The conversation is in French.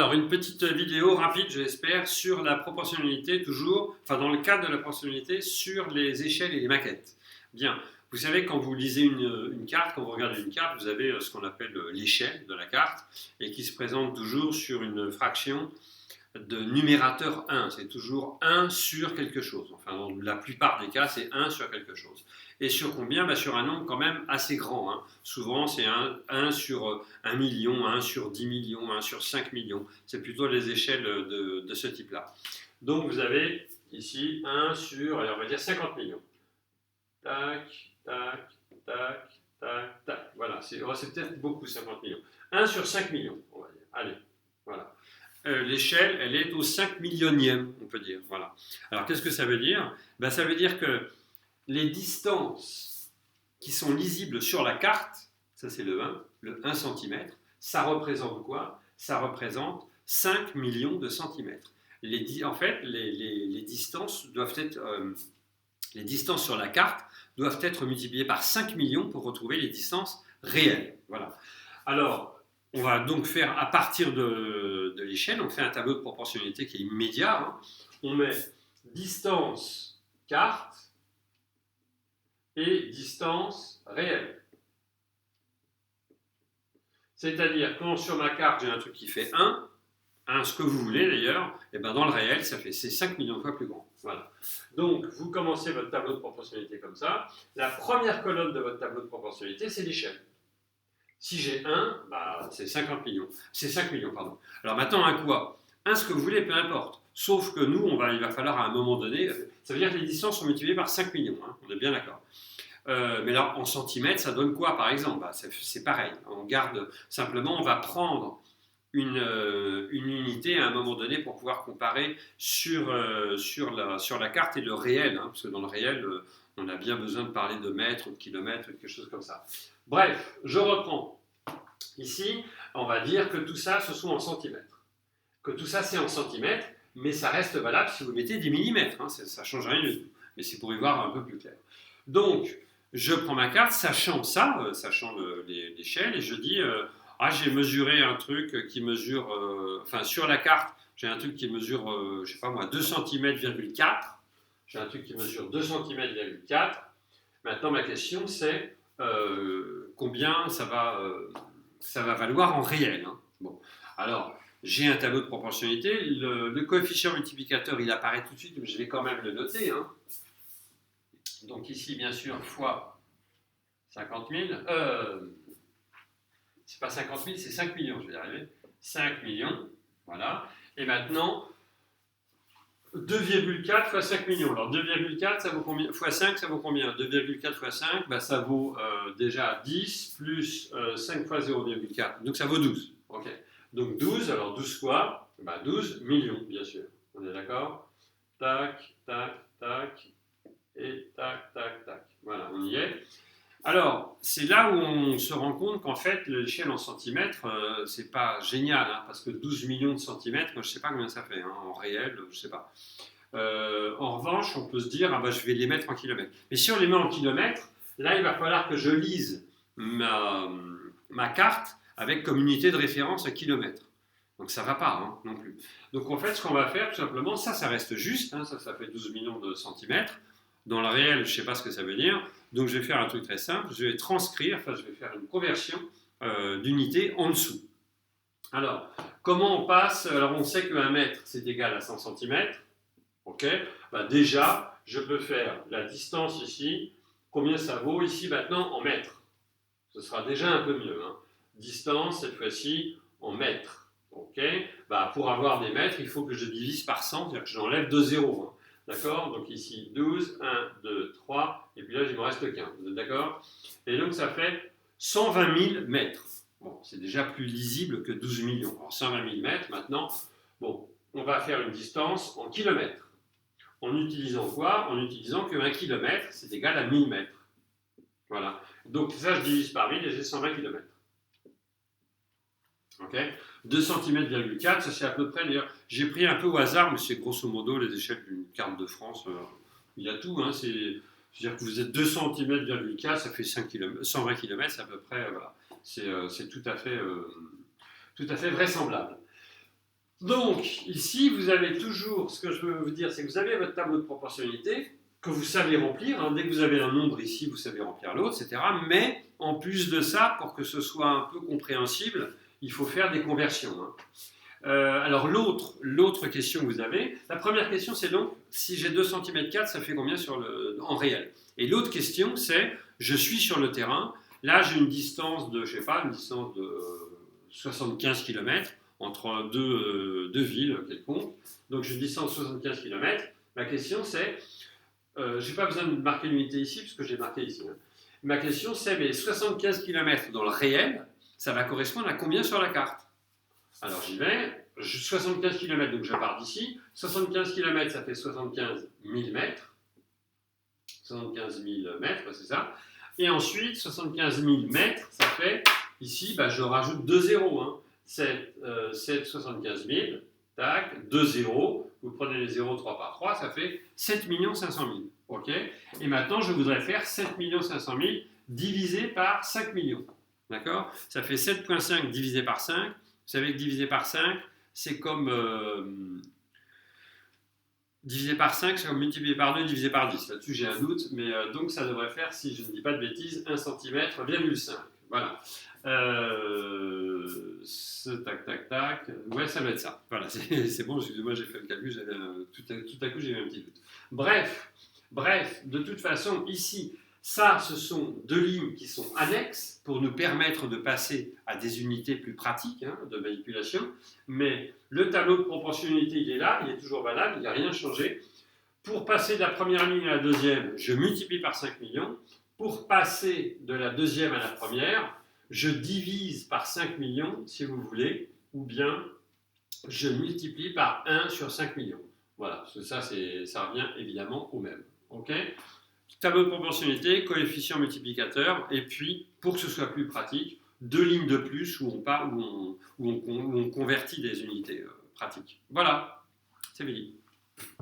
Alors, une petite vidéo rapide, je l'espère, sur la proportionnalité, toujours, enfin dans le cadre de la proportionnalité, sur les échelles et les maquettes. Bien, vous savez, quand vous lisez une carte, quand vous regardez une carte, vous avez ce qu'on appelle l'échelle de la carte, et qui se présente toujours sur une fraction de numérateur 1. C'est toujours 1 sur quelque chose. Enfin, dans la plupart des cas, c'est 1 sur quelque chose. Et sur combien? Sur un nombre quand même assez grand. Hein. Souvent, c'est 1 sur 1 million, 1 sur 10 millions, 1 sur 5 millions. C'est plutôt les échelles de ce type-là. Donc, vous avez ici 1 sur, allez, on va dire 50 millions. Tac, tac, tac, tac, tac. Voilà, c'est peut-être beaucoup, 50 millions. 1 sur 5 millions, on va dire. Allez, voilà. L'échelle, elle est au 5 millionième, on peut dire. Voilà. Alors, qu'est-ce que ça veut dire? Ça veut dire que les distances qui sont lisibles sur la carte, ça c'est le 1 cm, ça représente quoi? Ça représente 5 millions de centimètres. En fait, les distances doivent être... les distances sur la carte doivent être multipliées par 5 millions pour retrouver les distances réelles. Voilà. Alors, on va donc faire, à partir de l'échelle, on fait un tableau de proportionnalité qui est immédiat. Hein. On met distance carte et distance réelle. C'est-à-dire, quand sur ma carte, j'ai un truc qui fait 1, ce que vous voulez d'ailleurs, et dans le réel, c'est 5 millions de fois plus grand. Voilà. Donc, vous commencez votre tableau de proportionnalité comme ça. La première colonne de votre tableau de proportionnalité, c'est l'échelle. Si j'ai 1, c'est 50 millions. C'est 5 millions, pardon. Alors maintenant, un quoi? Ce que vous voulez, peu importe. Sauf que nous, il va falloir à un moment donné, ça veut dire que les distances sont multipliées par 5 millions, hein, on est bien d'accord. Mais là, en centimètres, ça donne quoi, par exemple? C'est pareil. On garde, simplement, on va prendre une unité à un moment donné pour pouvoir comparer sur la carte et le réel, hein, parce que dans le réel, on a bien besoin de parler de mètres, de kilomètres, quelque chose comme ça. Bref, je reprends. Ici, on va dire que tout ça, ce sont en centimètres. Que tout ça, c'est en centimètres, mais ça reste valable si vous mettez des millimètres. Hein, ça ne change rien du tout. Mais c'est pour y voir un peu plus clair. Donc, je prends ma carte, sachant ça, sachant l'échelle, et je dis, j'ai mesuré un truc qui mesure, sur la carte, j'ai un truc qui mesure, je sais pas moi, 2 cm,4. J'ai un truc qui mesure 2 cm,4. Maintenant, ma question, c'est combien ça va valoir en réel. Hein. Bon, alors, j'ai un tableau de proportionnalité. Le coefficient multiplicateur, il apparaît tout de suite, mais je vais quand même le noter. Hein. Donc ici, bien sûr, fois 50 000. C'est pas 50 000, c'est 5 millions, je vais y arriver. 5 millions, voilà. Et maintenant, 2,4 fois 5 millions. Alors 2,4, ça vaut combien? Fois 5, ça vaut combien? 2,4 fois 5, ça vaut déjà 10 plus 5 fois 0,4. Donc ça vaut 12. Ok. Donc 12, alors 12 quoi? 12 millions, bien sûr. On est d'accord? Tac, tac, tac. Et tac, tac, tac. Voilà, on y est. Alors, c'est là où on se rend compte qu'en fait, l'échelle en centimètres, c'est pas génial, hein, parce que 12 millions de centimètres, moi je sais pas combien ça fait, hein, en réel, je sais pas. En revanche, on peut se dire, je vais les mettre en kilomètres. Mais si on les met en kilomètres, là, il va falloir que je lise ma carte avec comme unité de référence un kilomètre. Donc ça ne va pas, hein, non plus. Donc en fait, ce qu'on va faire, tout simplement, ça reste juste, hein, ça fait 12 millions de centimètres. Dans le réel, je ne sais pas ce que ça veut dire. Donc je vais faire un truc très simple, je vais transcrire, je vais faire une conversion d'unité en dessous. Alors, comment on passe? Alors on sait qu'un mètre, c'est égal à 100 cm. Ok, déjà, je peux faire la distance ici. Combien ça vaut ici maintenant en mètres? Ce sera déjà un peu mieux. Hein. Distance, cette fois-ci, en mètres. Ok, pour avoir des mètres, il faut que je divise par 100, c'est-à-dire que j'enlève 2 zéros. Hein. D'accord? Donc ici, 12, 1, 2, 3, et puis là, il me reste qu'un. Vous êtes d'accord? Et donc, ça fait 120 000 mètres. Bon, c'est déjà plus lisible que 12 millions. Alors, 120 000 mètres, maintenant, on va faire une distance en kilomètres. En utilisant quoi? En utilisant que 1 kilomètre, c'est égal à 1000 mètres. Voilà. Donc, ça, je divise par 1000 et j'ai 120 kilomètres. Ok, 2 cm,4, ça c'est à peu près, d'ailleurs, j'ai pris un peu au hasard, mais c'est grosso modo les échelles d'une carte de France, il y a tout, hein, c'est-à-dire que vous êtes 2 cm,4, ça fait 120 km, c'est à peu près, voilà, c'est tout à fait vraisemblable. Donc, ici, vous avez toujours, ce que je veux vous dire, c'est que vous avez votre tableau de proportionnalité que vous savez remplir. Hein. Dès que vous avez un nombre ici, vous savez remplir l'autre, etc. Mais en plus de ça, pour que ce soit un peu compréhensible, il faut faire des conversions. Hein. Alors, l'autre question que vous avez, la première question, c'est donc, si j'ai 2 cm², ça fait combien en réel? Et l'autre question, c'est, je suis sur le terrain, là, j'ai une distance de, je sais pas, une distance de 75 km entre deux villes quelconques. Donc, j'ai une distance de 75 km. Ma question, c'est, je n'ai pas besoin de marquer l'unité ici, puisque j'ai marqué ici. Hein. Ma question, c'est, mais 75 km dans le réel, ça va correspondre à combien sur la carte? Alors j'y vais, 75 km, donc je pars d'ici. 75 km, ça fait 75 000 mètres. 75 000 mètres, c'est ça. Et ensuite, 75 000 mètres, ça fait, ici, je rajoute 2 zéros. Hein. 75 000, tac, 2 zéros. Vous prenez les 0, 3 par 3, ça fait 7 500 000. OK. Et maintenant, je voudrais faire 7 500 000 divisé par 5 millions. D'accord? Ça fait 7,5 divisé par 5. Vous savez que divisé par 5, c'est comme divisé par 5, c'est comme multiplié par 2 divisé par 10. Là-dessus, j'ai un doute, mais donc ça devrait faire, si je ne dis pas de bêtises, 1 cm,5. Voilà. Tac, tac, tac. Ouais, ça va être ça. Voilà, c'est bon, excusez-moi, j'ai fait le calcul, tout à coup, j'ai eu un petit doute. Bref, de toute façon, ici, ça, ce sont 2 lignes qui sont annexes pour nous permettre de passer à des unités plus pratiques hein, de manipulation. Mais le tableau de proportionnalité, il est là, il est toujours valable, il n'a rien changé. Pour passer de la première ligne à la deuxième, je multiplie par 5 millions. Pour passer de la deuxième à la première, je divise par 5 millions, si vous voulez, ou bien je multiplie par 1 sur 5 millions. Voilà, ça revient évidemment au même. OK ? Tableau de proportionnalité, coefficient multiplicateur, et puis, pour que ce soit plus pratique, 2 lignes de plus où on convertit des unités pratiques. Voilà, c'est fini.